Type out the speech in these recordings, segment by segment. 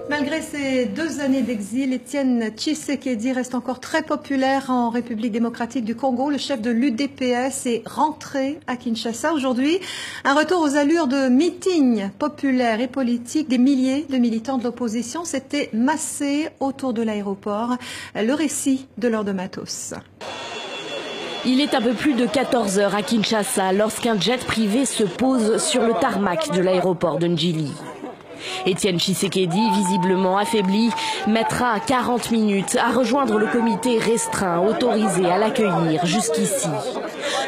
Malgré ses 2 années d'exil, Étienne Tshisekedi reste encore très populaire en République démocratique du Congo. Le chef de l'UDPS est rentré à Kinshasa aujourd'hui. Un retour aux allures de meeting populaire et politique. Des milliers de militants de l'opposition s'étaient massés autour de l'aéroport. Le récit de Laure de Matos. Il est un peu plus de 14 heures à Kinshasa lorsqu'un jet privé se pose sur le tarmac de l'aéroport de Njili. Étienne Tshisekedi, visiblement affaibli, mettra 40 minutes à rejoindre le comité restreint autorisé à l'accueillir jusqu'ici.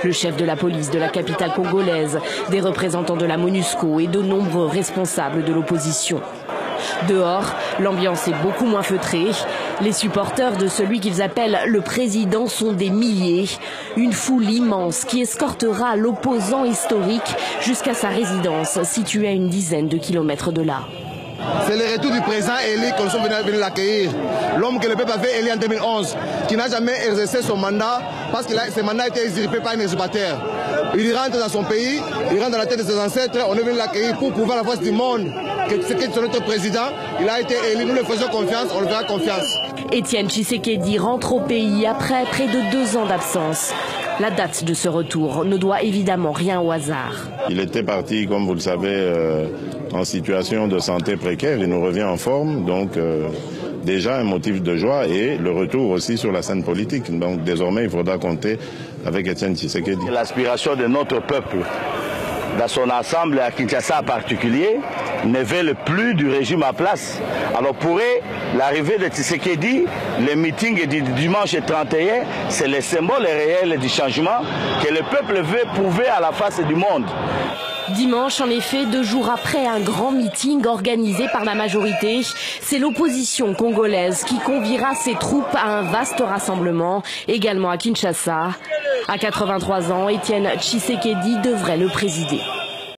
Le chef de la police de la capitale congolaise, des représentants de la MONUSCO et de nombreux responsables de l'opposition. Dehors, l'ambiance est beaucoup moins feutrée. Les supporters de celui qu'ils appellent le président sont des milliers. Une foule immense qui escortera l'opposant historique jusqu'à sa résidence située à une dizaine de kilomètres de là. C'est le retour du président élu que nous sommes venus l'accueillir. L'homme que le peuple avait élu en 2011, qui n'a jamais exercé son mandat parce que ce mandat a été usurpé par un usurpateur. Il rentre dans son pays, il rentre dans la tête de ses ancêtres, on est venu l'accueillir pour prouver à la face du monde que c'est notre président. Il a été élu, nous lui faisons confiance, on lui fera confiance. Étienne Tshisekedi rentre au pays après près de 2 ans d'absence. La date de ce retour ne doit évidemment rien au hasard. Il était parti, comme vous le savez, en situation de santé précaire. Il nous revient en forme, donc déjà un motif de joie et le retour aussi sur la scène politique. Donc désormais, il faudra compter avec Étienne Tshisekedi. L'aspiration de notre peuple, dans son ensemble, à Kinshasa en particulier, ne veulent plus du régime à place. Alors pour eux, l'arrivée de Tshisekedi, le meeting du dimanche 31, c'est le symbole réel du changement que le peuple veut prouver à la face du monde. Dimanche, en effet, 2 jours après un grand meeting organisé par la majorité, c'est l'opposition congolaise qui conviera ses troupes à un vaste rassemblement, également à Kinshasa. À 83 ans, Étienne Tshisekedi devrait le présider.